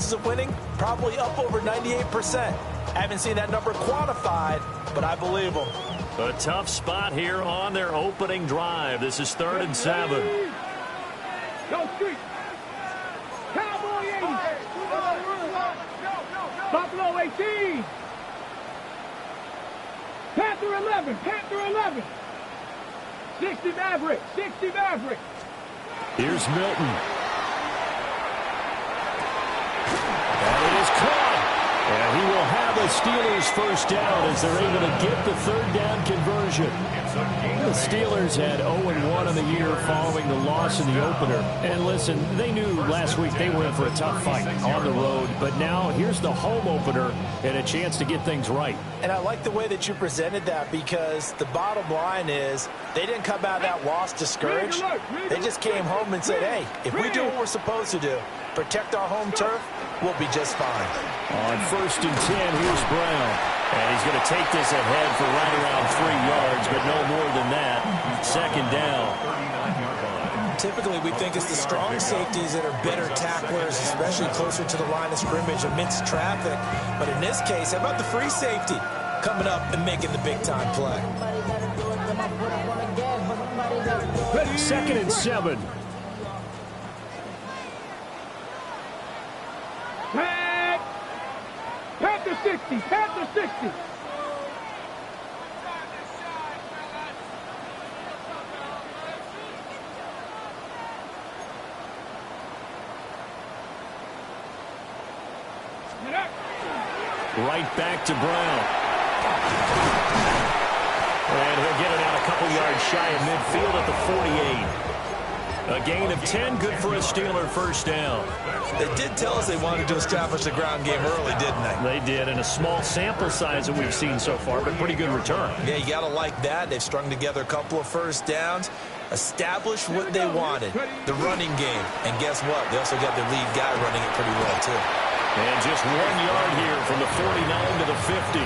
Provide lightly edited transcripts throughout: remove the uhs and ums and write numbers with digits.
chances of winning? Probably up over 98%. I haven't seen that number quantified, but I believe them. A tough spot here on their opening drive. This is 3rd and 7. Go street. Cowboy 80. Buffalo 18. Panther 11. Panther 11. 60 Maverick. 60 Maverick. Here's Milton. And it is caught. And he will have a Steelers first down as they're able to get the 3rd down conversion. The Steelers had 0-1 in the year following the loss in the opener. And listen, they knew last week they were in for a tough fight on the road. But now here's the home opener and a chance to get things right. And I like the way that you presented that, because the bottom line is they didn't come out of that loss discouraged. They just came home and said, hey, if we do what we're supposed to do, protect our home turf, we'll be just fine. On 1st and 10, here's Brown. And he's going to take this ahead for right around 3 yards, but no more than that. 2nd down. Typically, we think it's the strong safeties that are better tacklers, especially closer to the line of scrimmage amidst traffic. But in this case, how about the free safety coming up and making the big-time play? 2nd and 7. Panther 60. Panther 60. Right back to Brown. And he'll get it out a couple yards shy of midfield at the 48. A gain of 10, good for a Steeler first down. They did tell us they wanted to establish the ground game early, didn't they? They did, and a small sample size that we've seen so far, but pretty good return. Yeah, you got to like that. They've strung together a couple of first downs, established what they wanted, the running game. And guess what? They also got their lead guy running it pretty well, too. And just 1 yard here from the 49 to the 50.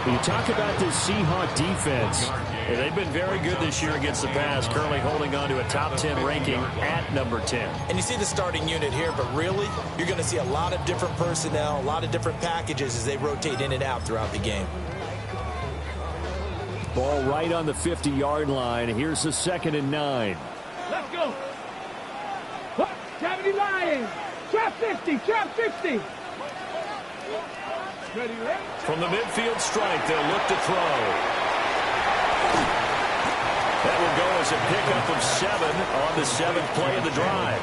You talk about this Seahawk defense. And they've been very good this year against the pass, currently holding on to a top 10 ranking at number 10. And you see the starting unit here, but really, you're going to see a lot of different personnel, a lot of different packages as they rotate in and out throughout the game. Ball right on the 50-yard line. Here's the 2nd and 9. Let's go. 70 Lions. Trap 50. Trap 50. From the midfield stripe, they'll look to throw. That will go as a pickup of 7 on the 7th play of the drive.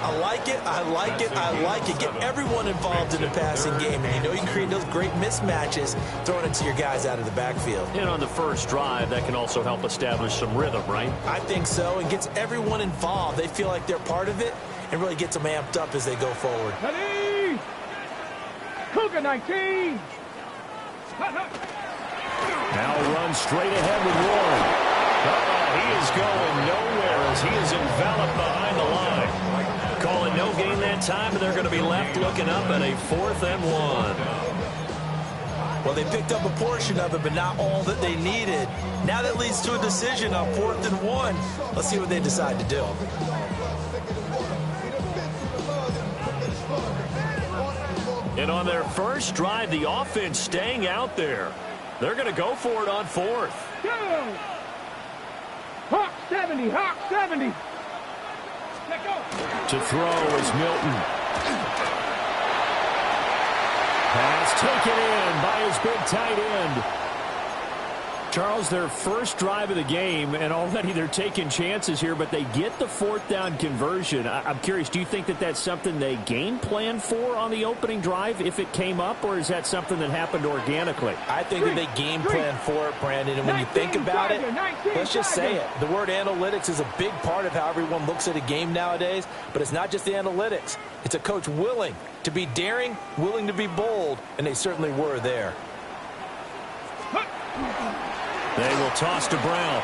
I like it, I like it, I like it. Get everyone involved in the passing game, and you know you can create those great mismatches throwing it to your guys out of the backfield. And on the first drive, that can also help establish some rhythm, right? I think so, and gets everyone involved. They feel like they're part of it, and really gets them amped up as they go forward. Ready? Cougar 19. Now run straight ahead with Warren. He is going nowhere as he is enveloped behind the line. Call it no gain that time, and they're going to be left looking up at a 4th and 1. Well, they picked up a portion of it, but not all that they needed. Now that leads to a decision on 4th and 1. Let's see what they decide to do. And on their first drive, the offense staying out there. They're going to go for it on 4th. Go! Hawk 70, Hawk 70. Let go. To throw is Milton. Pass taken in by his big tight end. Charles, their first drive of the game, and already they're taking chances here, but they get the 4th down conversion. I'm curious, do you think that that's something they game plan for on the opening drive if it came up, or is that something that happened organically? I think that they game plan for it, Brandon, and when you think about it, let's just say it. The word analytics is a big part of how everyone looks at a game nowadays, but it's not just the analytics. It's a coach willing to be daring, willing to be bold, and they certainly were there. They will toss to Brown.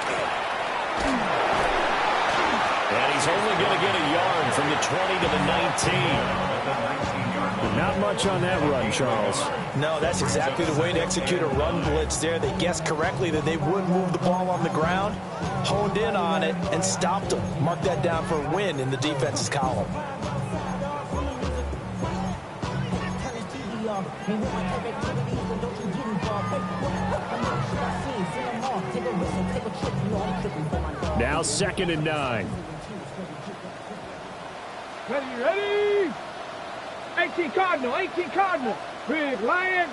And he's only going to get a yard from the 20 to the 19. Not much on that run, Charles. No, that's exactly the way to execute a run blitz there. They guessed correctly that they would move the ball on the ground, honed in on it, and stopped them. Mark that down for a win in the defense's column. Now 2nd and 9. Ready? 18 Cardinal, 18 Cardinal. Big Lion.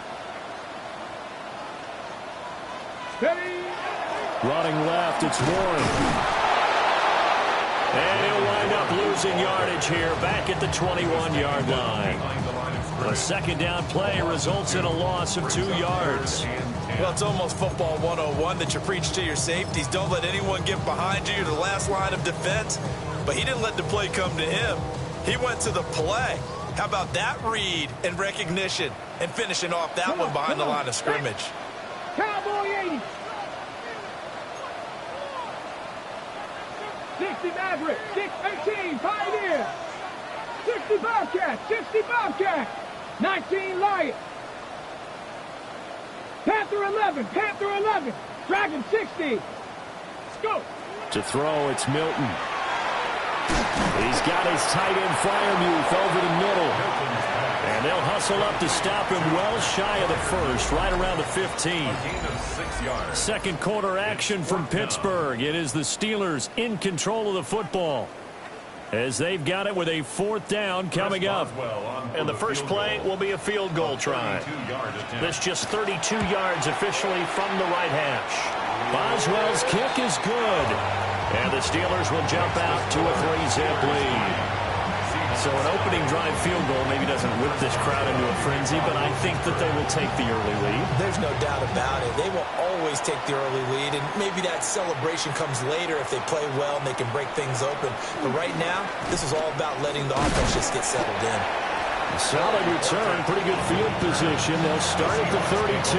Steady. Running left, it's Warren. And he'll wind up losing yardage here back at the 21-yard line. A 2nd down play results in a loss of 2 yards. Well, it's almost football 101 that you preach to your safeties. Don't let anyone get behind you. You're the last line of defense. But he didn't let the play come to him. He went to the play. How about that read and recognition and finishing off that one behind the line of scrimmage? Cowboy 80. 60 Maverick, 618 Pioneer. 60 Bobcat, 60 Bobcat. 19 Lion. Panther 11, Panther 11. Dragon 60. Let's go. To throw, it's Milton. He's got his tight end Fryermuth over the middle. And they'll hustle up to stop him well shy of the first, right around the 15. 2nd quarter action from Pittsburgh. It is the Steelers in control of the football, as they've got it with a 4th down coming up. And the first play will be a field goal try. This just 32 yards officially from the right hash. Boswell's kick is good. And the Steelers will jump out to a 3-zip lead. So an opening drive field goal maybe doesn't whip this crowd into a frenzy, but I think that they will take the early lead. There's no doubt about it. They will always take the early lead, and maybe that celebration comes later if they play well and they can break things open. But right now, this is all about letting the offense just get settled in. Solid return, pretty good field position. They'll start at the 32.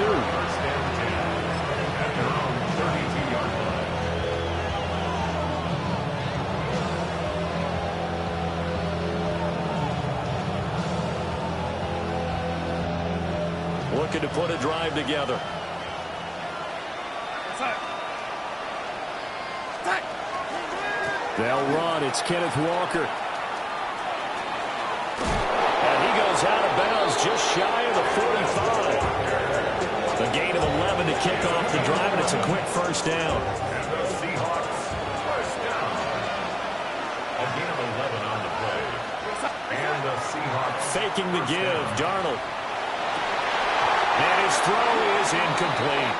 Looking to put a drive together. They'll run. It's Kenneth Walker. And he goes out of bounds just shy of the 45. A gain of 11 to kick off the drive, and it's a quick first down. And the Seahawks first down. A gain of 11 on the play. And the Seahawks Faking the give. Darnold. And his throw is incomplete.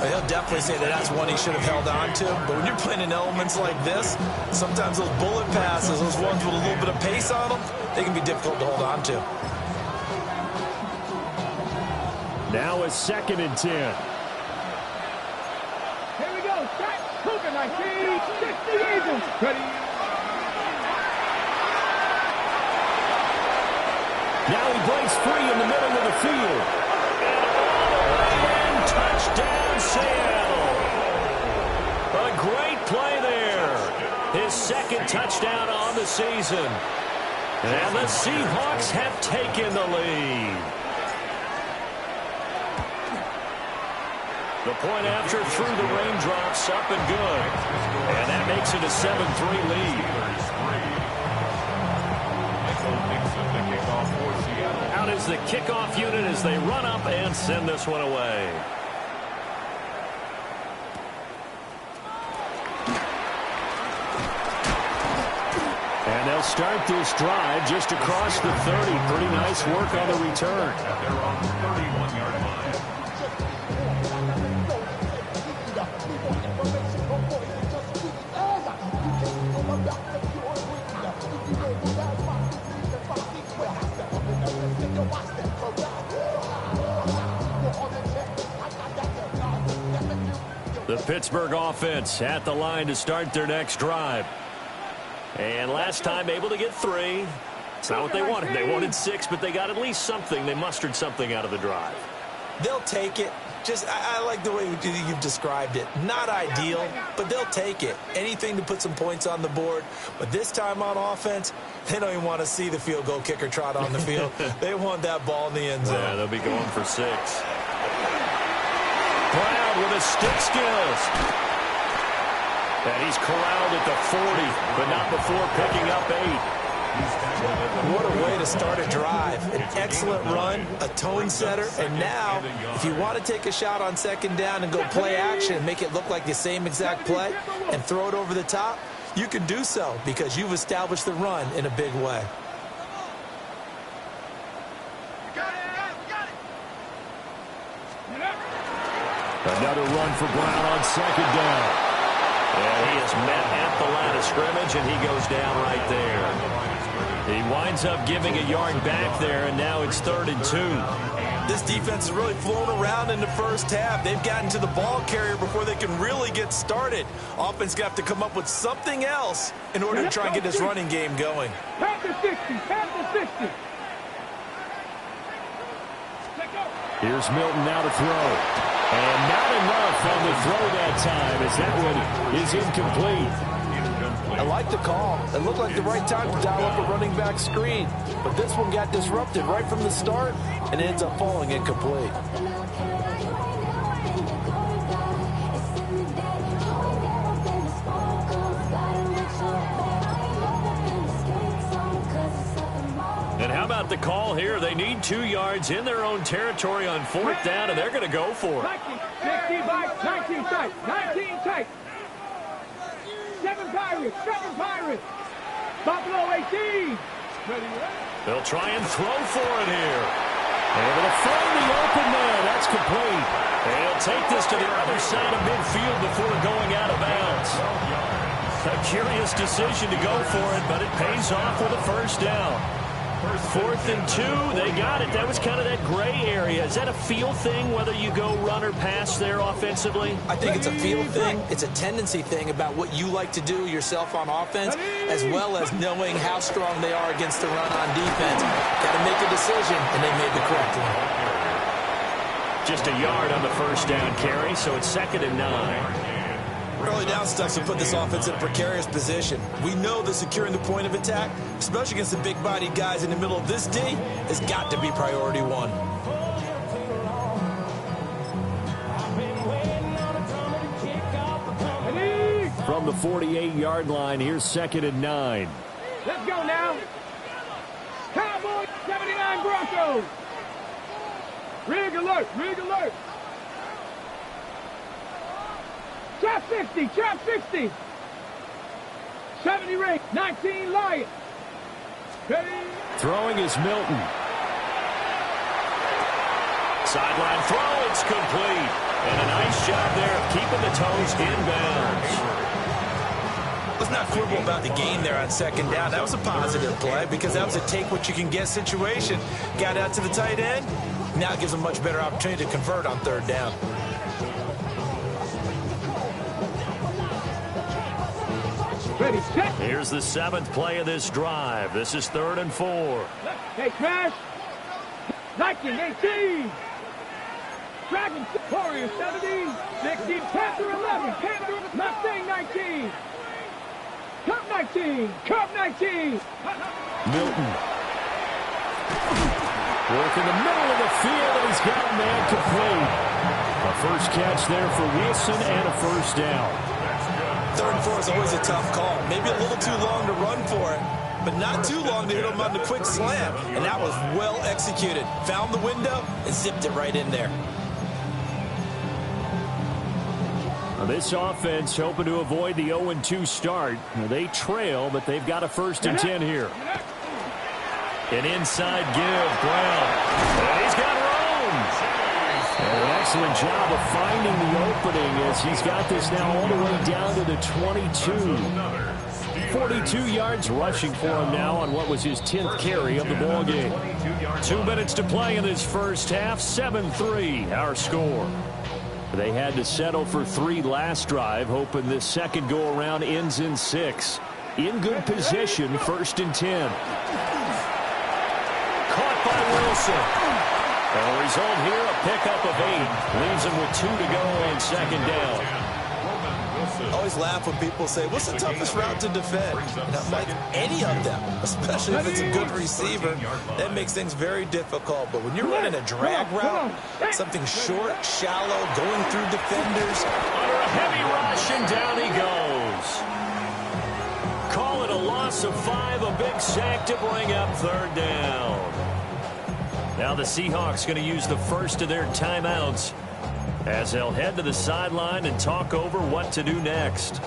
He'll definitely say that that's one he should have held on to. But when you're playing in elements like this, sometimes those bullet passes, those ones with a little bit of pace on them, they can be difficult to hold on to. Now it's 2nd and 10. Here we go. Start. Cougar 19. 60 Eagles. Ready. Now he breaks free in the middle of the field. And touchdown, Seattle. A great play there. His 2nd touchdown on the season. And the Seahawks have taken the lead. The point after through the raindrops, up and good. And that makes it a 7-3 lead. Out is the kickoff unit as they run up and send this one away. And they'll start this drive just across the 30. Pretty nice work on the return. They're on the 31-yard line. The Pittsburgh offense at the line to start their next drive. And last time able to get 3. It's not what they wanted. They wanted 6, but they got at least something. They mustered something out of the drive. They'll take it. I like the way you've described it. Not ideal, but they'll take it. Anything to put some points on the board. But this time on offense, they don't even want to see the field goal kicker trot on the field. They want that ball in the end zone. Yeah, they'll be going for 6. Brown with his stick skills. And he's corralled at the 40, but not before picking up 8. What a way to start a drive. An excellent run, a tone setter, and now, if you want to take a shot on second down and go play action and make it look like the same exact play and throw it over the top, you can do so because you've established the run in a big way. Another run for Brown on second down. And he is met at the line of scrimmage, and he goes down right there. He winds up giving a yard back there, and now it's 3rd and 2. This defense has really flown around in the first half. They've gotten to the ball carrier before they can really get started. Offense got to come up with something else in order to try and get this running game going. Past the 60, past the 60. Here's Milton now to throw. And not enough on the throw that time as that one is incomplete. I like the call. It looked like the right time to dial up a running back screen. But this one got disrupted right from the start, and it ends up falling incomplete. And how about the call here? They need 2 yards in their own territory on 4th down, and they're going to go for it. 19 back, 19 tight, 19 tight. 7 Pirates. Buffalo 18. They'll try and throw for it here. Able to find the open man. That's complete. And he'll take this to the other side of midfield before going out of bounds. A curious decision to go for it, but it pays off with a 1st down. 4th and 2, they got it. That was kind of that gray area. Is that a feel thing, whether you go run or pass there offensively? I think it's a feel thing. It's a tendency thing about what you like to do yourself on offense, as well as knowing how strong they are against the run on defense. Got to make a decision, and they made the correct one. Just a yard on the 1st down carry, so it's 2nd and 9. Early down stuff will put this offense in a precarious position. We know that securing the point of attack, especially against the big-bodied guys in the middle of this D, has got to be priority 1. From the 48-yard line, here's 2nd and 9. Let's go now. Cowboys 79 Broncos. Rig alert, rig alert. Trap 60, trap 60. 70 ring, 19 Lions. Ready? Throwing is Milton. Sideline throw, it's complete. And a nice job there of keeping the toes inbounds. Let's not quibble about the gain there on 2nd down. That was a positive play because that was a take-what-you-can-get situation. Got out to the tight end. Now it gives them a much better opportunity to convert on 3rd down. Ready, set. Here's the 7th play of this drive. This is 3rd and 4. Hey, crash. 19, 18. Dragon, Warrior 17, 16, Panther 11, Panther, Mustang 19. Cup 19, Cup 19. Milton. Work in the middle of the field, and he's got a man complete. A first catch there for Wilson and a 1st down. 3rd and 4 is always a tough call. Maybe a little too long to run for it, but not too long to hit him on the quick slam. And that was well executed. Found the window and zipped it right in there. Now this offense hoping to avoid the 0-2 start. Now they trail, but they've got a 1st and 10 here. An inside give, Brown. And he's got room. An excellent job of finding the opening as he's got this now all the way down to the 22. 42 yards rushing for him now on what was his 10th carry of the ballgame. 2 minutes to play in this first half. 7-3 our score. They had to settle for 3 last drive, hoping this second go-around ends in 6. In good position, 1st and 10. Caught by Wilson. And the result here, a pickup of 8. Leaves him with 2 to go and second down. I always laugh when people say, what's the toughest route to defend? And I'm like, any of them, especially if it's a good receiver. That makes things very difficult. But when you're running a drag route, something short, shallow, going through defenders. Under a heavy rush, and down he goes. Call it a loss of 5, a big sack to bring up third down. Now the Seahawks going to use the first of their timeouts as they'll head to the sideline and talk over what to do next.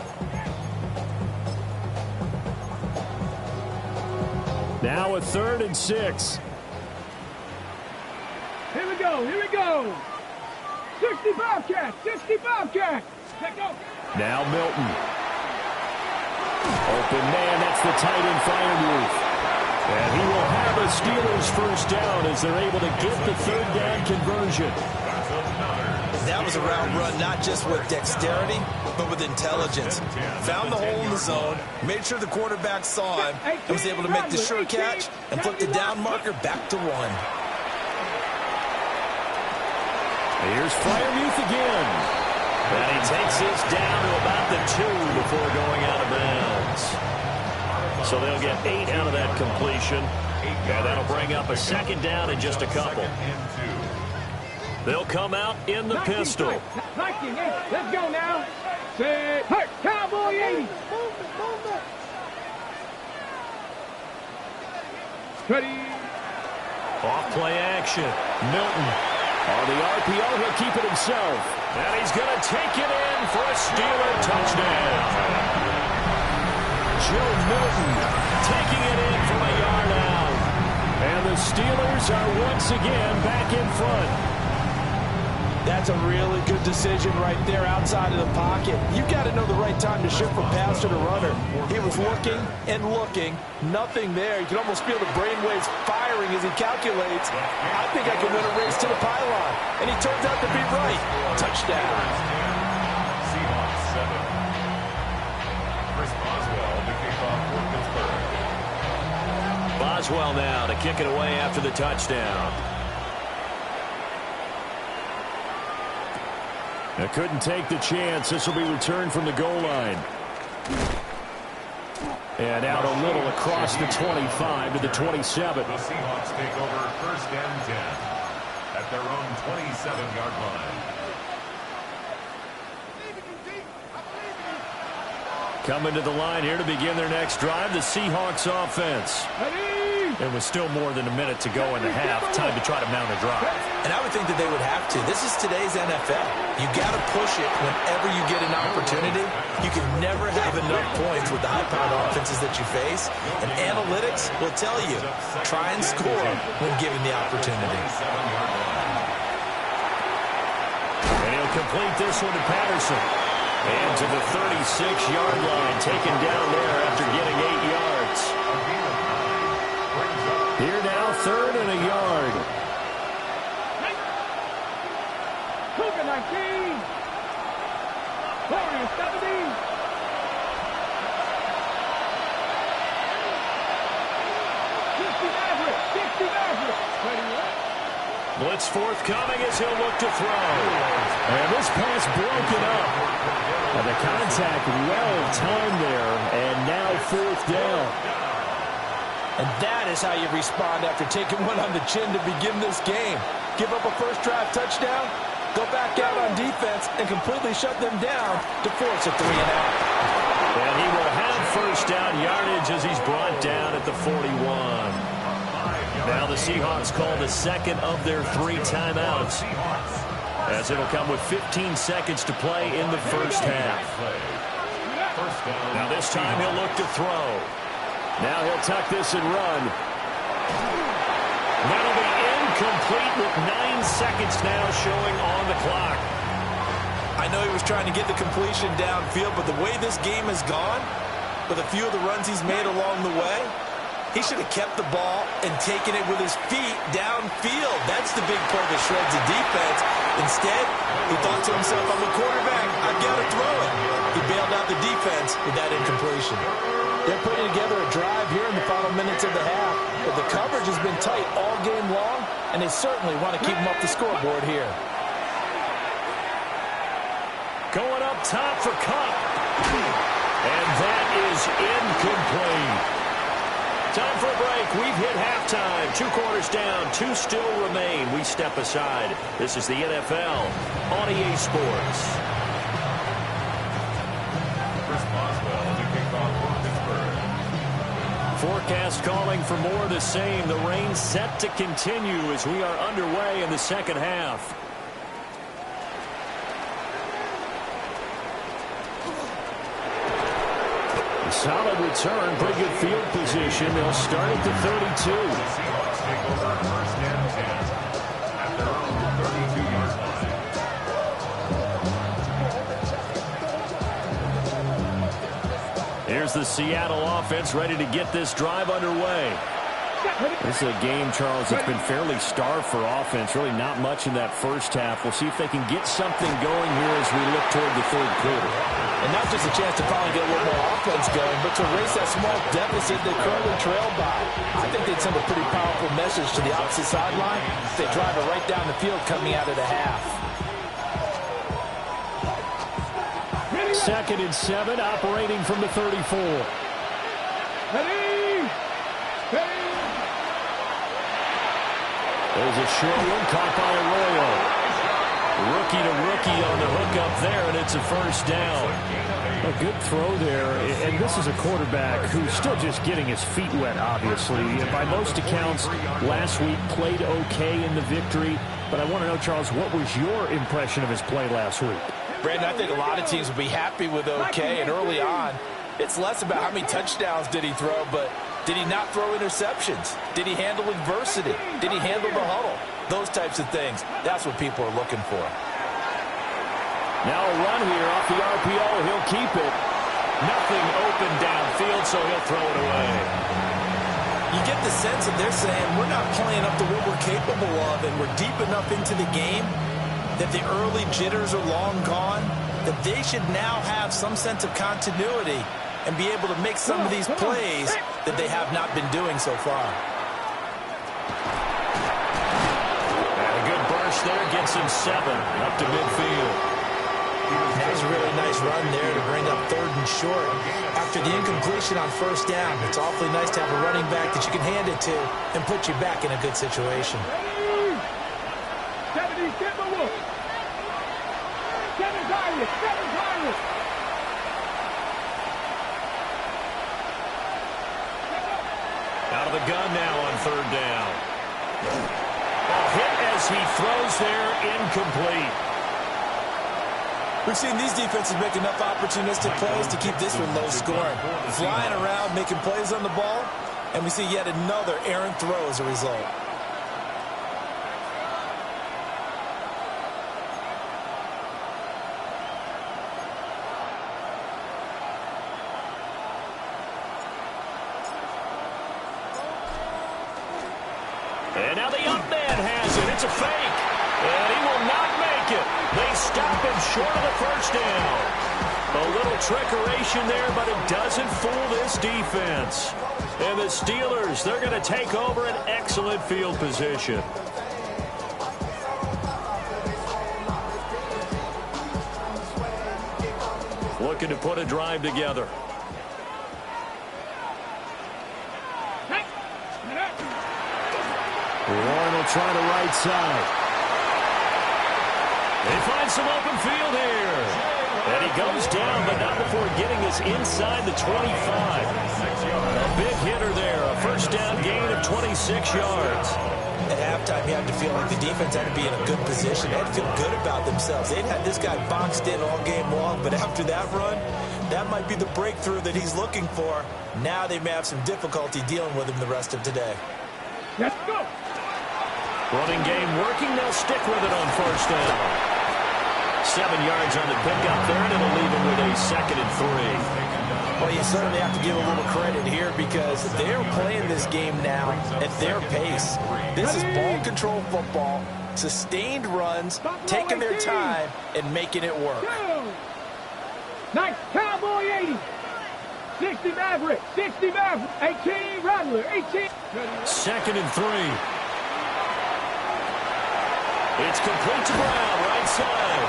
Now a 3rd and 6. Here we go. Here we go. 65 cats. 65 cats. Let's go. Now Milton. Open man. That's the tight end Freiermuth. And he will have a Steelers first down as they're able to get the third down conversion. That was a route run not just with dexterity, but with intelligence. Found the hole in the zone, made sure the quarterback saw him, and was able to make the sure catch and flip the down marker back to 1. Here's Freiermuth again. And he takes this down to about the 2 before going out of bounds. So they'll get 8 out of that completion. And that'll bring up a second down in just a couple. They'll come out in the pistol. Let's go now. Set. Hurt. Cowboy 80. Ready. Off play action. Milton. On the RPO, he'll keep it himself. And he's going to take it in for a Steeler touchdown. Joe Milton taking it in from a yard out. And the Steelers are once again back in front. That's a really good decision right there outside of the pocket. You've got to know the right time to shift from passer to runner. He was looking and looking. Nothing there. You can almost feel the brainwaves firing as he calculates. I think I can win a race to the pylon. And he turns out to be right. Touchdown. Seahawks 7. Chris Boswell to kick off for Pittsburgh. Boswell now to kick it away after the touchdown. They couldn't take the chance. This will be returned from the goal line. And out a little across the 25 to the 27. The Seahawks take over 1st and 10 at their own 27-yard line. Coming to the line here to begin their next drive, the Seahawks offense. And with still more than a minute to go in the half, time to try to mount a drive. And I would think that they would have to. This is today's NFL. You got to push it whenever you get an opportunity. You can never have enough points with the high-powered offenses that you face. And analytics will tell you, try and score when given the opportunity. And he'll complete this one to Patterson. And to the 36-yard line, taken down there after getting 8 yards. Here now, 3rd and a yard. Cougar 19. Warriors 70. Blitz forthcoming as he'll look to throw. And this pass broken up. And the contact well timed there. And now 4th down. And that is how you respond after taking one on the chin to begin this game. Give up a first drive touchdown, go back out on defense, and completely shut them down to force a 3-and-out. And he will have first down yardage as he's brought down at the 41. Now the Seahawks call the second of their 3 timeouts, as it'll come with 15 seconds to play in the first half. Now this time he'll look to throw. Now he'll tuck this and run. That'll be incomplete with 9 seconds now showing on the clock. I know he was trying to get the completion downfield, but the way this game has gone, with a few of the runs he's made along the way, he should have kept the ball and taken it with his feet downfield. That's the big play that shreds the defense. Instead, he thought to himself, I'm a quarterback, I've got to throw it. He bailed out the defense with that incompletion. They're putting together a drive here in the final minutes of the half. But the coverage has been tight all game long, and they certainly want to keep them up the scoreboard here. Going up top for Cup. And that is incomplete. Time for a break. We've hit halftime. 2 quarters down. 2 still remain. We step aside. This is the NFL on EA Sports. Forecast calling for more of the same. The rain set to continue as we are underway in the second half. A solid return, pretty good field position. They'll start at the 32. The Seahawks take over first and 10 at their own 32-yard line. Here's the Seattle offense ready to get this drive underway. This is a game, Charles, that's been fairly starved for offense. Really not much in that first half. We'll see if they can get something going here as we look toward the third quarter. And not just a chance to finally get a little more offense going, but to erase that small deficit they currently trail by. I think they'd send a pretty powerful message to the opposite sideline if they drive it right down the field coming out of the half. 2nd and 7, operating from the 34. There's a short one caught by Arroyo. Rookie to rookie on the hook up there, and it's a first down. A good throw there, and this is a quarterback who's still just getting his feet wet, obviously. And by most accounts, last week played okay in the victory. But I want to know, Charles, what was your impression of his play last week? Brandon, I think a lot of teams will be happy with okay, and early on, it's less about how many touchdowns did he throw, but did he not throw interceptions? Did he handle adversity? Did he handle the huddle? Those types of things. That's what people are looking for. Now a run here off the RPO. He'll keep it. Nothing open downfield, so he'll throw it away. You get the sense that they're saying we're not playing up to what we're capable of, and we're deep enough into the game that the early jitters are long gone, that they should now have some sense of continuity and be able to make some of these plays that they have not been doing so far. And a good burst there gets him 7 up to midfield. That was a really nice run there to bring up 3rd and short. After the incompletion on first down, it's awfully nice to have a running back that you can hand it to and put you back in a good situation. 70, get the look. 7 Irish, 7 Irish. Out of the gun now on 3rd down. A hit as he throws there, incomplete. We've seen these defenses make enough opportunistic plays to keep this one low scoring. Flying around, making plays on the ball, and we see yet another errant throw as a result. And now the up man has it. It's a fake. And he will not make it. They stop him short of the first down. A little trickeration there, but it doesn't fool this defense. And the Steelers, they're going to take over an excellent field position. Looking to put a drive together. Warren will try the right side. They find some open field here. And he goes down, but not before getting us inside the 25. A big hitter there. A first down gain of 26 yards. At halftime, you have to feel like the defense had to be in a good position. They had to feel good about themselves. They'd had this guy boxed in all game long, but after that run, that might be the breakthrough that he's looking for. Now they may have some difficulty dealing with him the rest of today. Let's go. Running game working. They'll stick with it on first down. 7 yards on the pickup there, and it'll leave him with a 2nd and 3. Well, you certainly have to give a little credit here because they're playing this game now at their pace. This is ball control football, sustained runs, taking their time, and making it work. Nice cowboy 80. 60 Maverick. 60 Maverick. 18 Rattler. 18. 2nd and 3. It's complete to Brown, right side.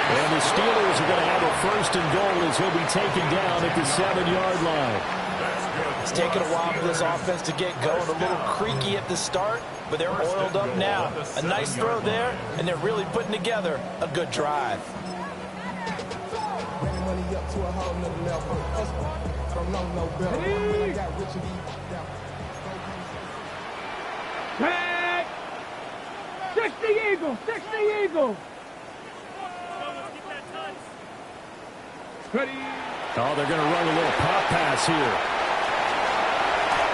And the Steelers are going to have a 1st and goal as he'll be taken down at the 7-yard line. It's taken a while for this offense to get going. A little creaky at the start, but they're oiled up now. A nice throw there, and they're really putting together a good drive. Tag. 60 Eagles. 60 Eagles. Ready. Oh, they're going to run a little pop pass here.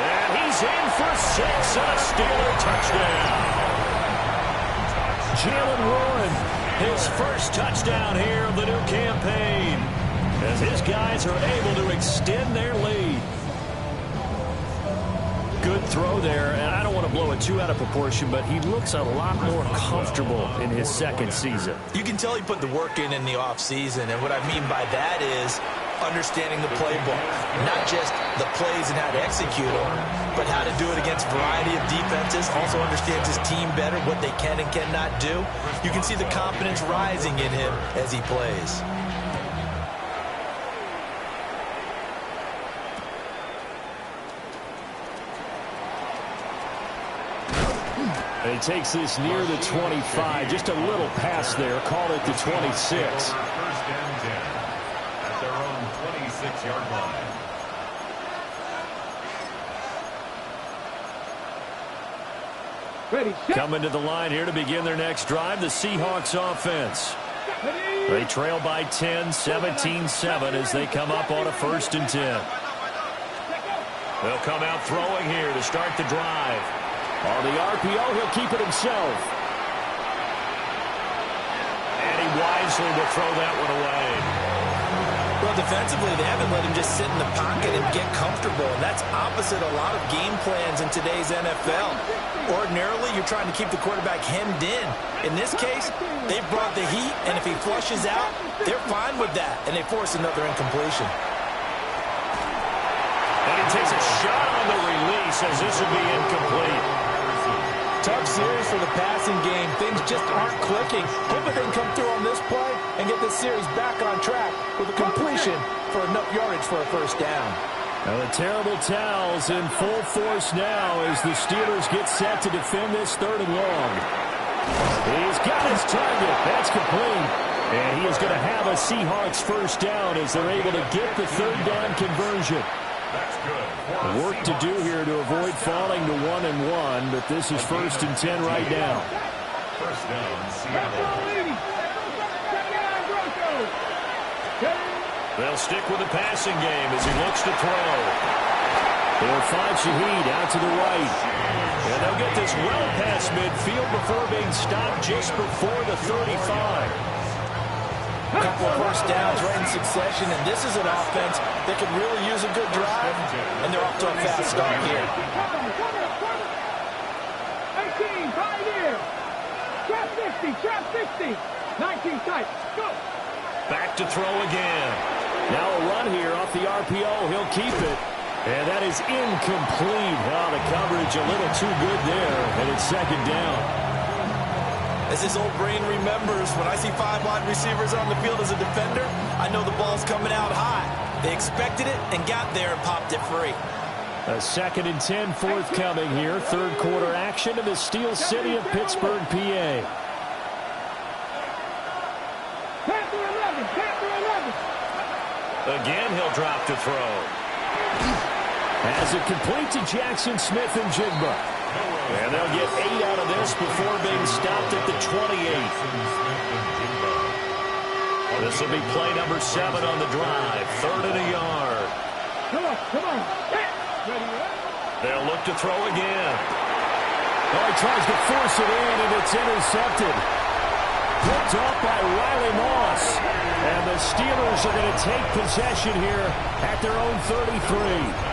And he's in for 6 and a Steeler touchdown. Jalen Warren, his first touchdown here of the new campaign, as his guys are able to extend their lead. Good throw there, and I don't want to blow it too out of proportion, but he looks a lot more comfortable in his 2nd season. You can tell he put the work in the offseason, and what I mean by that is understanding the playbook, not just the plays and how to execute them, but how to do it against a variety of defenses. Also understands his team better, what they can and cannot do. You can see the confidence rising in him as he plays. And he takes this near the 25. Just a little pass there. Call it the 26. 1st and 10 at their own 26-yard line. Ready. Set. Coming to the line here to begin their next drive, the Seahawks offense. They trail by 10, 17-7 as they come up on a 1st and 10. They'll come out throwing here to start the drive. On the RPO, he'll keep it himself. And he wisely will throw that one away. Well, defensively, they haven't let him just sit in the pocket and get comfortable, and that's opposite a lot of game plans in today's NFL. Ordinarily, you're trying to keep the quarterback hemmed in. In this case, they've brought the heat, and if he flushes out, they're fine with that, and they force another incompletion. And he takes a shot on the release as this will be incomplete. Tough series for the passing game. Things just aren't clicking. Hoping they can come through on this play and get this series back on track with a completion for enough yardage for a 1st down. Now the terrible towels in full force now as the Steelers get set to defend this 3rd and long. He's got his target. That's complete. And he is going to have a Seahawks 1st down as they're able to get the 3rd down conversion. That's good. Work to do here to avoid falling to 1-1, but this is 1st and 10 right now. 1st down, Seattle. They'll stick with the passing game as he looks to throw. They'll find Shaheed out to the right. And they'll get this well past midfield before being stopped just before the 35. A couple of 1st downs right in succession, and this is an offense that could really use a good drive, and they're off to a fast start here. 18, Pioneer. Trap 50, trap 50. 19 tight. Go. Back to throw again. Now a run here off the RPO. He'll keep it. And that is incomplete. Oh, the coverage a little too good there, and it's 2nd down. As his old brain remembers, when I see 5 wide receivers on the field as a defender, I know the ball's coming out high. They expected it and got there and popped it free. A 2nd and 10 forthcoming here. 3rd quarter action in the Steel City of Pittsburgh, PA. Panther 11, Panther 11. Again, he'll drop to throw. As it complete to Jackson Smith and Jigba. And they'll get 8 out of this before being stopped at the 28. This will be play number 7 on the drive. 3rd and a yard. Come on, come on. They'll look to throw again. Oh, he tries to force it in, and it's intercepted. Picked off by Riley Moss. And the Steelers are going to take possession here at their own 33.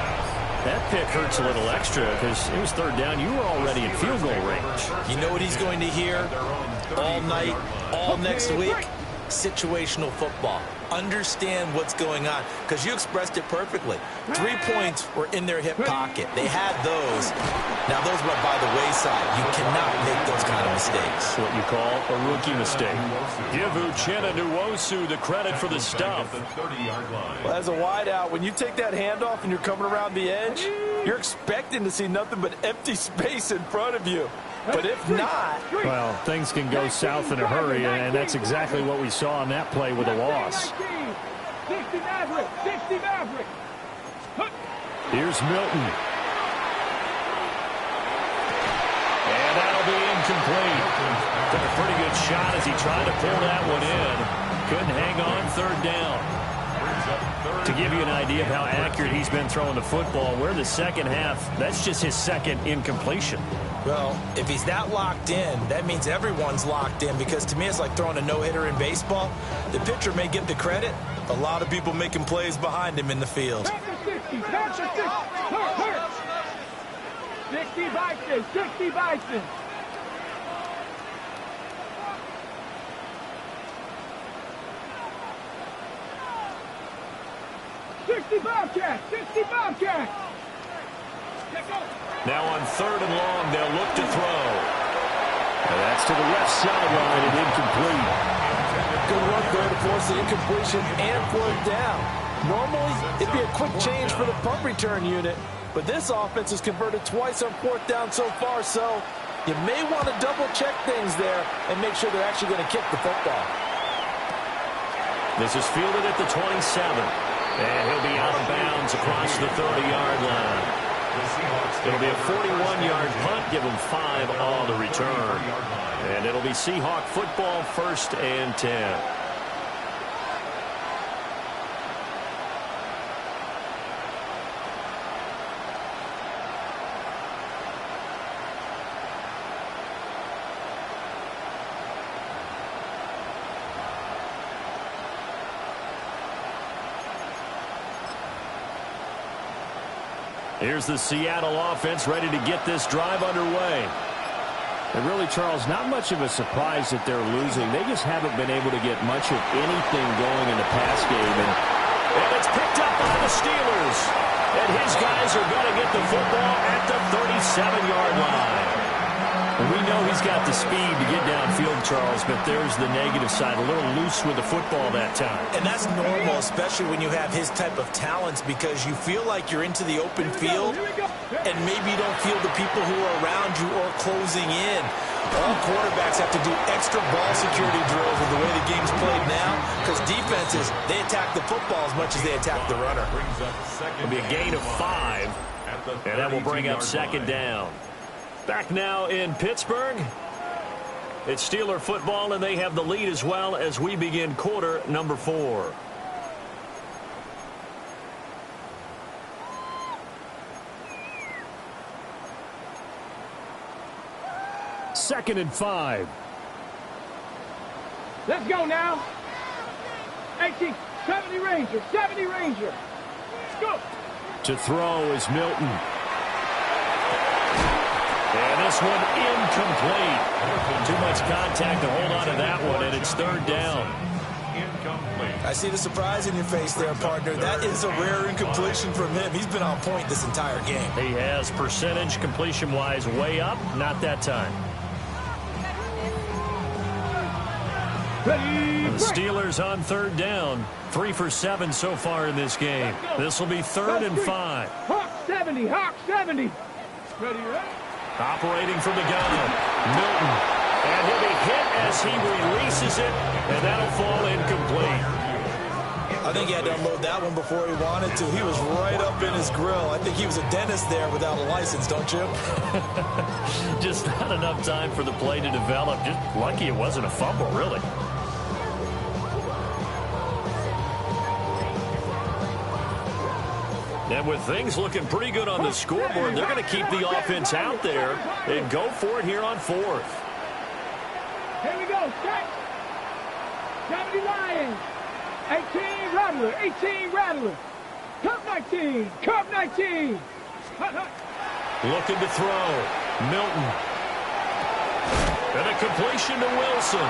That pick hurts a little extra because it was 3rd down. You were already in field goal range. You know what he's going to hear all night, all next week? Situational football. understand what's going on, because you expressed it perfectly. 3 points were in their hip pocket. They had those. Now, those went by the wayside. You cannot make those kind of mistakes. What you call a rookie mistake. Give Uchenna Nwosu the credit for the stuff. Well, as a wideout, when you take that handoff and you're coming around the edge, you're expecting to see nothing but empty space in front of you. But if not... Well, things can go south in a hurry, and that's exactly what we saw on that play with a loss. 60 Maverick, 60 Maverick. Here's Milton. And that'll be incomplete. Took a pretty good shot as he tried to pull that one in. Couldn't hang on, third down. To give you an idea of how accurate he's been throwing the football, we're in the second half. That's just his second incompletion. Well, if he's that locked in, that means everyone's locked in, because to me it's like throwing a no-hitter in baseball. The pitcher may get the credit. A lot of people making plays behind him in the field. 60 Bison, 60 Bison. Bobcat, 60 Bobcat. Now on third and long, they'll look to throw. And that's to the left sideline and incomplete. Good work there to force the incompletion and fourth down. Normally, it'd be a quick change for the punt return unit, but this offense has converted twice on fourth down so far, so you may want to double-check things there and make sure they're actually going to kick the football. This is fielded at the 27. And he'll be out of bounds across the 30-yard line. It'll be a 41-yard punt. Give him 5 on the return. And it'll be Seahawk football, 1st and 10. Here's the Seattle offense ready to get this drive underway. And really, Charles, not much of a surprise that they're losing. They just haven't been able to get much of anything going in the pass game. And it's picked up by the Steelers. And his guys are going to get the football at the 37-yard line. And we know he's got the speed to get downfield, Charles, but there's the negative side. A little loose with the football that time. And that's normal, especially when you have his type of talents, because you feel like you're into the open field, and maybe you don't feel the people who are around you or closing in. All quarterbacks have to do extra ball security drills with the way the game's played now, because defenses, they attack the football as much as they attack the runner. It'll be a gain of 5, and that will bring up 2nd down. Back now in Pittsburgh. It's Steeler football, and they have the lead as well as we begin quarter number 4. Second and 5. Let's go now. 18, 70 Ranger, 70 Ranger. Go. To throw is Milton. And this one incomplete. Too much contact to hold on to that one, and it's 3rd down. I see the surprise in your face there, partner. That is a rare incompletion from him. He's been on point this entire game. He has percentage completion-wise way up. Not that time. The Steelers on 3rd down. 3 for 7 so far in this game. This will be 3rd and 5. Hawk 70, Hawk 70. Ready, ready? Operating from the gun, Milton. And he'll be hit as he releases it, and that'll fall incomplete. I think he had to unload that one before he wanted to. He was right up in his grill. I think he was a dentist there without a license, don't you? Just not enough time for the play to develop. Just lucky it wasn't a fumble, really. And with things looking pretty good on the scoreboard, they're going to keep the offense out there and go for it here on 4th. Here we go. Set. 70 Lions. 18 Rattler. 18 Rattler. Cup 19. Cup 19. Looking to throw. Milton. And a completion to Wilson.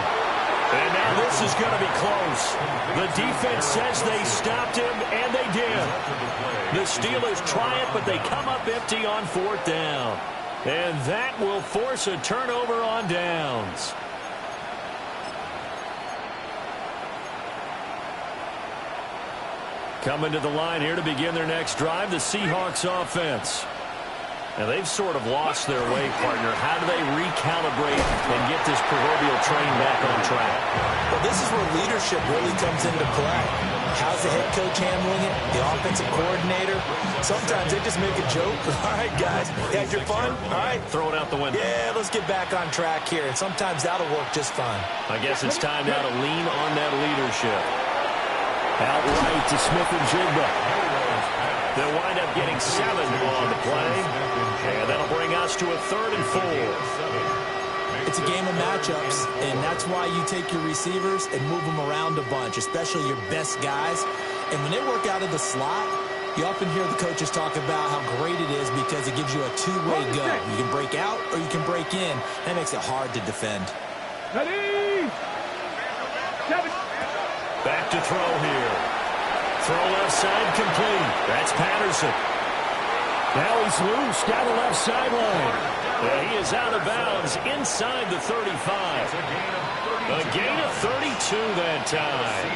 And now this is going to be close. The defense says they stopped him, and they did. The Steelers try it, but they come up empty on 4th down. And that will force a turnover on downs. Coming to the line here to begin their next drive, the Seahawks offense. Now, they've sort of lost their way, partner. How do they recalibrate and get this proverbial train back on track? Well, this is where leadership really comes into play. How's the head coach handling it? The offensive coordinator? Sometimes they just make a joke. All right, guys, you had your fun? All right. Throw it out the window. Yeah, let's get back on track here. And sometimes that'll work just fine. I guess it's time now to lean on that leadership. Outright to Smith-Njigba. They'll wind up getting 7 on the play. And that'll bring us to a 3rd and 4. It's a game of matchups, and that's why you take your receivers and move them around a bunch, especially your best guys. And when they work out of the slot, you often hear the coaches talk about how great it is because it gives you a two-way go. You can break out or you can break in. That makes it hard to defend. Ready? 7. Back to throw here. Throw left side complete. That's Patterson. Now he's loose down the left sideline. He is out of bounds inside the 35. A gain of 32 that time.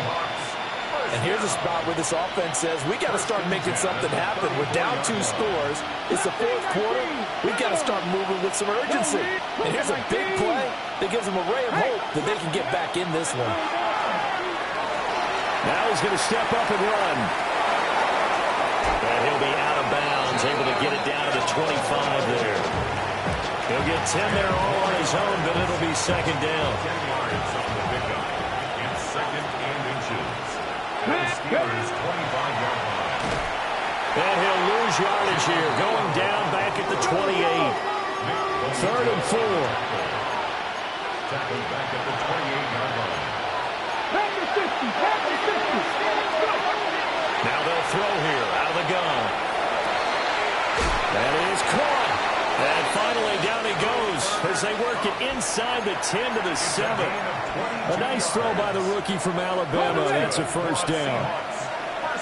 And here's a spot where this offense says, we got to start making something happen. We're down 2 scores. It's the 4th quarter. We've got to start moving with some urgency. And here's a big play that gives them a ray of hope that they can get back in this one. Now he's going to step up and run. And he'll be out of bounds, able to get it down to the 25 there. He'll get 10 there all on his own, but it'll be 2nd down. 10 yards on the pickup. And 2nd and inches. The Steelers' 25-yard line. And he'll lose yardage here, going down back at the 28. 3rd and 4. Tackled back at the 28-yard line. Now they'll throw here out of the gun. That is caught. And finally down he goes as they work it inside the 10 to the 7. A nice throw by the rookie from Alabama. That's a 1st down.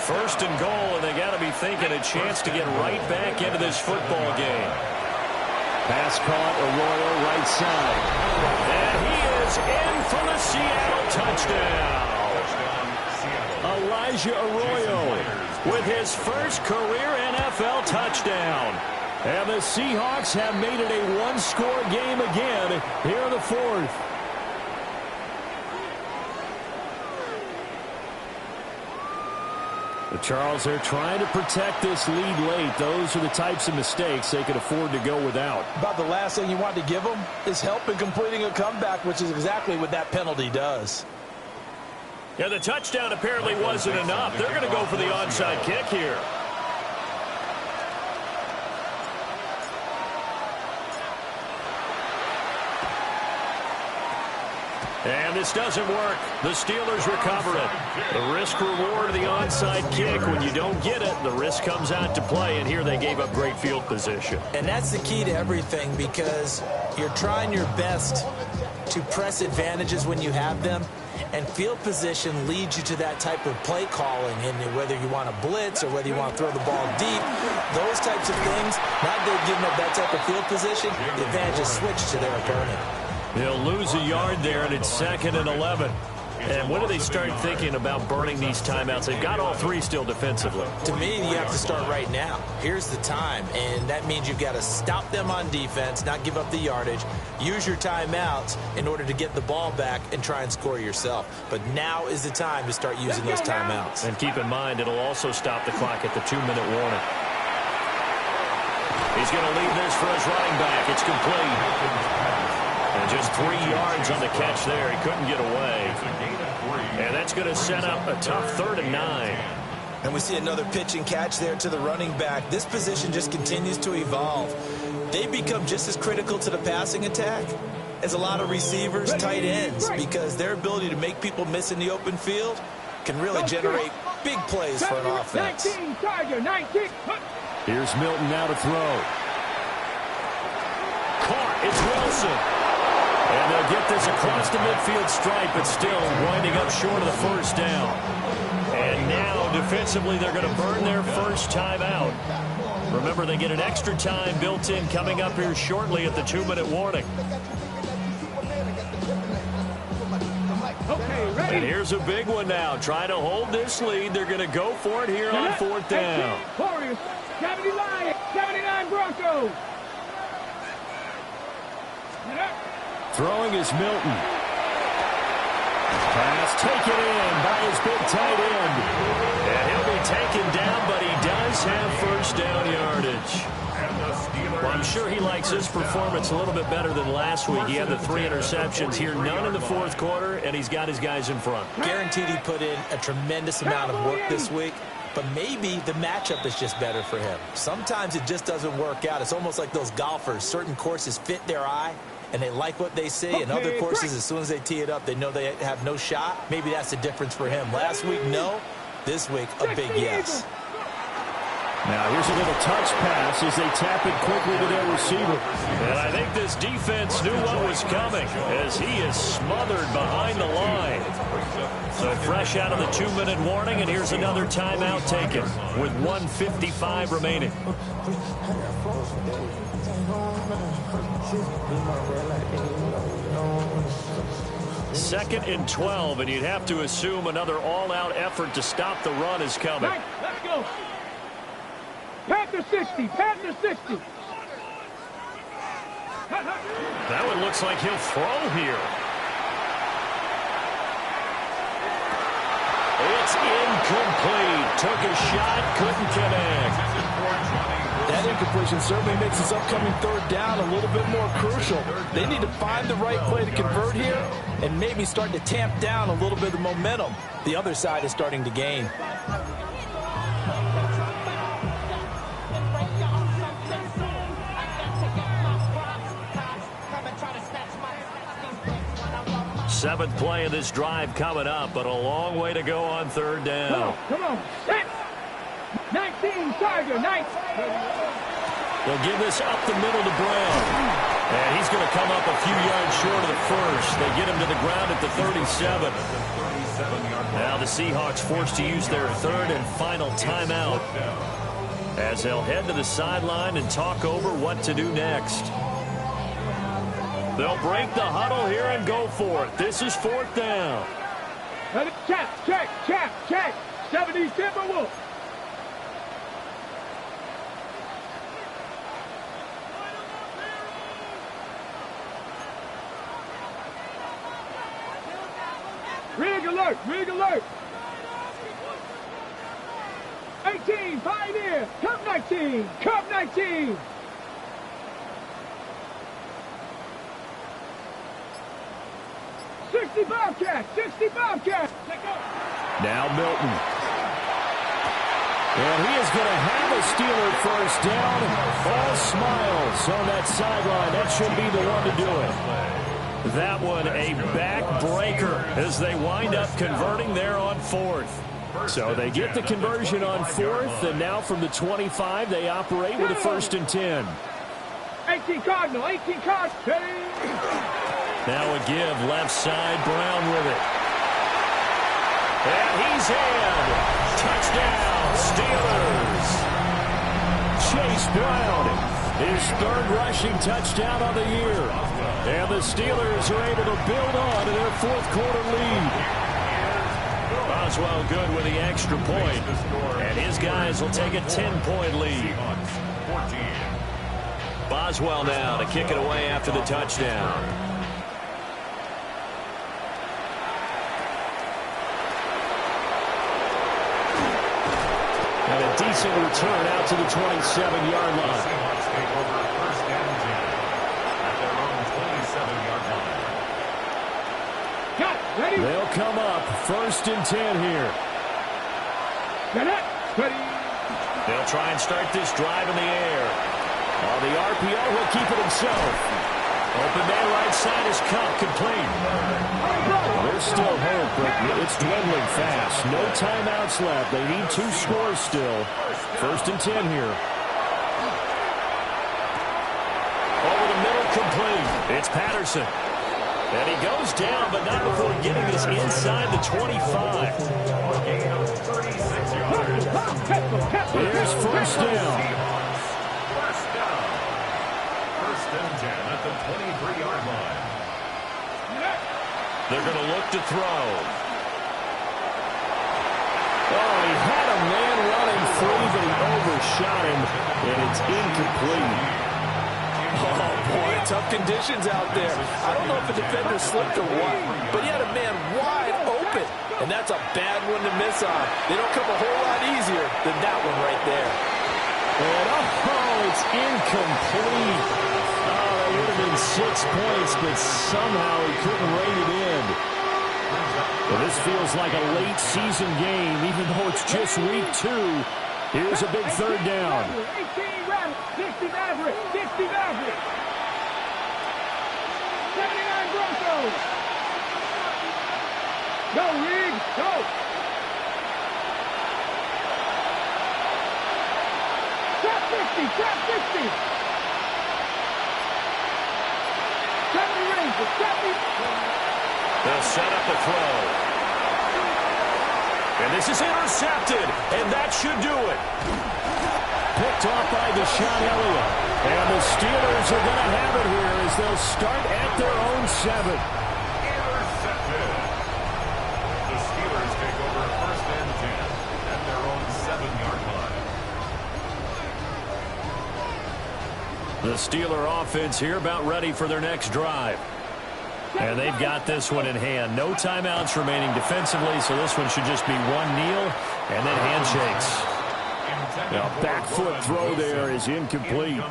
1st and goal, and they got to be thinking a chance to get right back into this football game. Pass caught, Arroyo right side. And he is in for the Seattle touchdown. Elijah Arroyo with his first career NFL touchdown. And the Seahawks have made it a 1-score game again here in the 4th. But Charles, they're trying to protect this lead late. Those are the types of mistakes they could afford to go without. About the last thing you want to give them is help in completing a comeback, which is exactly what that penalty does. Yeah, the touchdown apparently wasn't enough. They're going to go for the onside kick here. And this doesn't work. The Steelers recover it. The risk-reward of the onside kick. When you don't get it, the risk comes out to play, and here they gave up great field position. And that's the key to everything because you're trying your best to press advantages when you have them, and field position leads you to that type of play calling, and whether you want to blitz or whether you want to throw the ball deep, those types of things, not they've given up that type of field position, the advantage is switched to their opponent. They'll lose a yard there, and it's 2nd and 11. And when do they start thinking about burning these timeouts? They've got all 3 still defensively. To me, you have to start right now. Here's the time, and that means you've got to stop them on defense, not give up the yardage, use your timeouts in order to get the ball back and try and score yourself. But now is the time to start using those timeouts. And keep in mind, it'll also stop the clock at the 2-minute warning. He's going to leave this for his running back. It's complete. And just 3 yards on the catch there. He couldn't get away. And that's going to set up a tough 3rd and 9. And we see another pitch and catch there to the running back. This position just continues to evolve. They become just as critical to the passing attack as a lot of receivers, tight ends, because their ability to make people miss in the open field can really generate big plays for an offense. 19, Tiger, 19. Here's Milton now to throw. Caught. It's Wilson. And they'll get this across the midfield stripe, but still winding up short of the first down. And now, defensively, they're going to burn their first time out. Remember, they get an extra time built in coming up here shortly at the 2-minute warning. Okay, ready. And here's a big one now. Trying to hold this lead. They're going to go for it here on fourth down. Warriors, 70 Lions, 79 Broncos. Throwing is Milton. Pass taken in by his big tight end. And he'll be taken down, but he does have first down yardage. Well, I'm sure he likes his performance a little bit better than last week. He had the 3 interceptions here, none in the fourth quarter, and he's got his guys in front. Guaranteed he put in a tremendous amount of work this week, but maybe the matchup is just better for him. Sometimes it just doesn't work out. It's almost like those golfers. Certain courses fit their eye, and they like what they see. And other courses, as soon as they tee it up, they know they have no shot. Maybe that's the difference for him. Last week, no. This week, a big yes. Now here's a little touch pass as they tap it quickly to their receiver. And I think this defense knew what was coming as he is smothered behind the line. So fresh out of the 2-minute warning, and here's another timeout taken with 1:55 remaining. Second and 12, and you'd have to assume another all-out effort to stop the run is coming. Right, let's go. Panther 60, Panther 60. That one looks like he'll throw here. It's incomplete. Took a shot, couldn't connect. That incompletion certainly makes this upcoming third down a little bit more crucial. They need to find the right play to convert here and maybe start to tamp down a little bit of momentum. The other side is starting to gain. Seventh play of this drive coming up, but a long way to go on third down. Come on, set. 19, Tiger, 19. They'll give this up the middle to Brown. And he's going to come up a few yards short of the first. They get him to the ground at the 37. Now the Seahawks forced to use their third and final timeout as they'll head to the sideline and talk over what to do next. They'll break the huddle here and go for it. This is fourth down. Check. 70 Timberwolves. Rig alert. 18, Pioneer. Cup 19. 60 Bobcats. Now Milton. And he is going to have a Steeler first down. All smiles on that sideline. That should be the one to do it. That one a backbreaker as they wind up converting there on fourth. So they get the conversion on fourth, and now from the 25, they operate with a 1st and 10. 18 Cardinal. Now a give, left side, Brown with it. And he's in. Touchdown, Steelers. Chase Brown, his 3rd rushing touchdown on the year. And the Steelers are able to build on to their 4th quarter lead. Boswell good with the extra point. And his guys will take a 10-point lead. Boswell now to kick it away after the touchdown. And a decent return out to the 27-yard line. They'll come up 1st and 10 here. They'll try and start this drive in the air. On the RPO, he'll keep it himself. Open man right side is cut complete. There's still hope, but it's dwindling fast. No timeouts left. They need 2 scores still. 1st and 10 here. Over the middle, complete. It's Patterson. And first down, but not before getting this inside the 25. Here's first down. First and 10 at the 23-yard line. They're going to look to throw. Oh, he had a man running free, but he overshot him, and it's incomplete. Oh, boy, tough conditions out there. I don't know if the defender slipped or what, but he had a man wide open, and that's a bad one to miss on. They don't come a whole lot easier than that one right there. And it's incomplete. Oh, that would have been 6 points, but somehow he couldn't rein it in. Well, this feels like a late season game, even though it's just week 2. Here's a big third down. 60 Maverick, 60 Maverick. 79 Broncos. Go, Reed, go. Trap 50, trap 50. 70 Rangers, 70. They'll set up the throw. And this is intercepted, and that should do it. Picked off by Deshaun Elliott. And the Steelers are going to have it here as they'll start at their own 7. Intercepted. The Steelers take over first and 10 at their own 7-yard line. The Steeler offense here about ready for their next drive. And they've got this one in hand. No timeouts remaining defensively, so this one should just be one kneel and then handshakes. Now, back foot throw there is incomplete.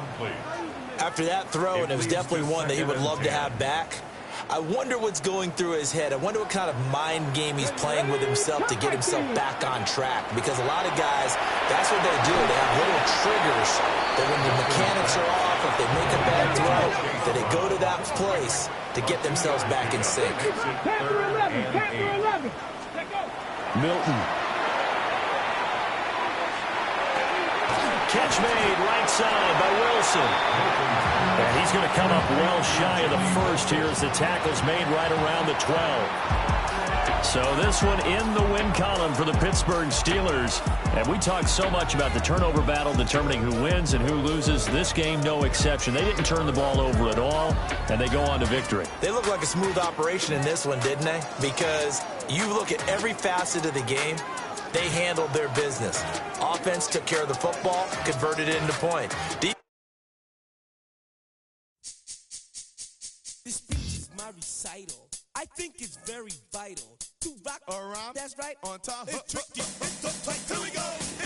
After that throw, and it was definitely one that he would love to have back, I wonder what's going through his head. I wonder what kind of mind game he's playing with himself to get himself back on track. Because a lot of guys, that's what they do. They have little triggers that when the mechanics are off, if they make a bad throw, that they go to that place to get themselves back in sync. Panther 11, Panther 11. Milton. Catch made right side by Wilson. And he's going to come up well shy of the first here as the tackle's made right around the 12. So this one in the win column for the Pittsburgh Steelers. And we talk so much about the turnover battle determining who wins and who loses. This game, no exception. They didn't turn the ball over at all, and they go on to victory. They look like a smooth operation in this one, didn't they? Because you look at every facet of the game, they handled their business. Offense took care of the football, converted it into points. This speech is my recital. I think it's very vital to rock around. That's right, on time. It's tricky. It's the play. Here we go.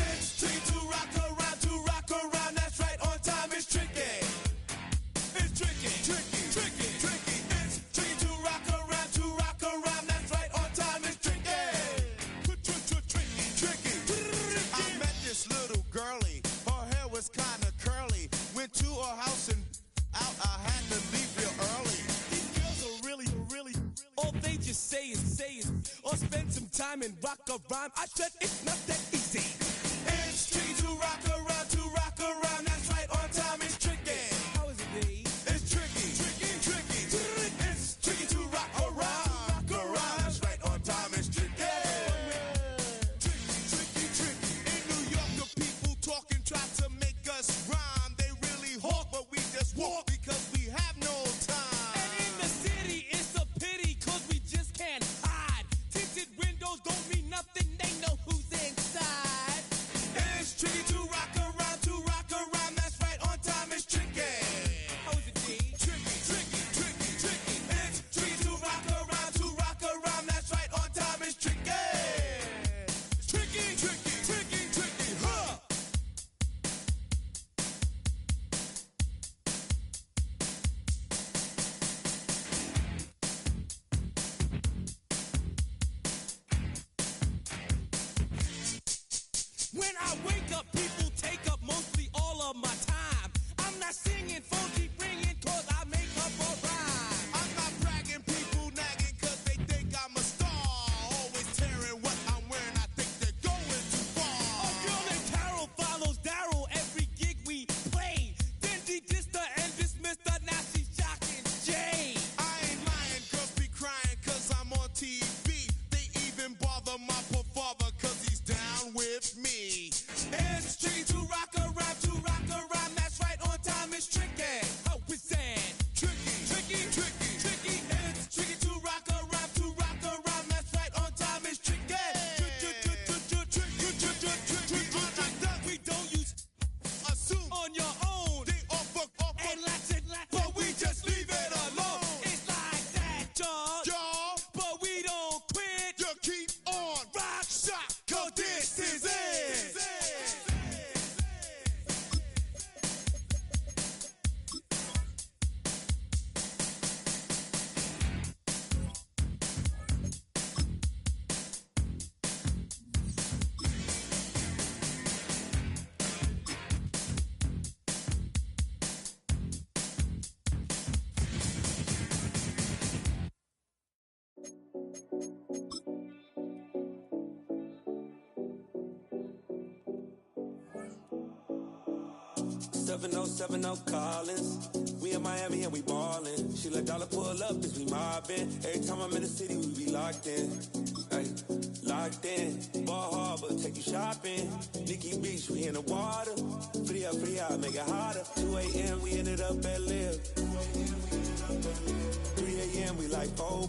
It's tricky to rock around. To rock around. That's right, on time. It's tricky. It's tricky. Tricky. Tricky. Tricky. It's tricky to rock around. To rock around. That's right, on time. It's tricky. Tricky. Tricky. I met this little girlie. Her hair was kind of curly. Went to her house and out. I had to leave real early. These girls are really. All they just say is, or spend some time and rock a rhyme. I said it's not that easy. It's tricky to rock around. That's right, on time it's tricky. How is it, D? It's tricky. It's tricky to rock around. That's right, on time it's tricky. Tricky. In New York, the people talk and try to make us rhyme. They really hawk, but we just walk because we have no time. And in the city, it's a pity, cause we just can't hide. Tinted windows don't mean nothing, they know who's inside. It's tricky to rock around, that's right, on time it's tricky. How is it, D? Tricky. It's tricky to rock around, that's right, on time it's tricky. Tricky, huh? When I wake up, people take up mostly all of my time. I'm not singing, phone keep ringing, cause I make up a rhyme. I'm not bragging, people nagging, cause they think I'm a star. Always tearing what I'm wearing, I think they're going too far. A girl named Carol follows Daryl every gig we play. Then dissed her and dismissed her, now she's shocking Jay. I ain't lying, girls be crying, 707 Collins. We in Miami and we ballin'. She let dollar pull up, bitch, we mobbin'. Every time I'm in the city, we be locked in. Ay, locked in. Ball Harbor, take you shopping. Nikki Beach, we in the water. Free up, make it hotter. 2 a.m., we ended up at Live. 3 a.m., we like, oh.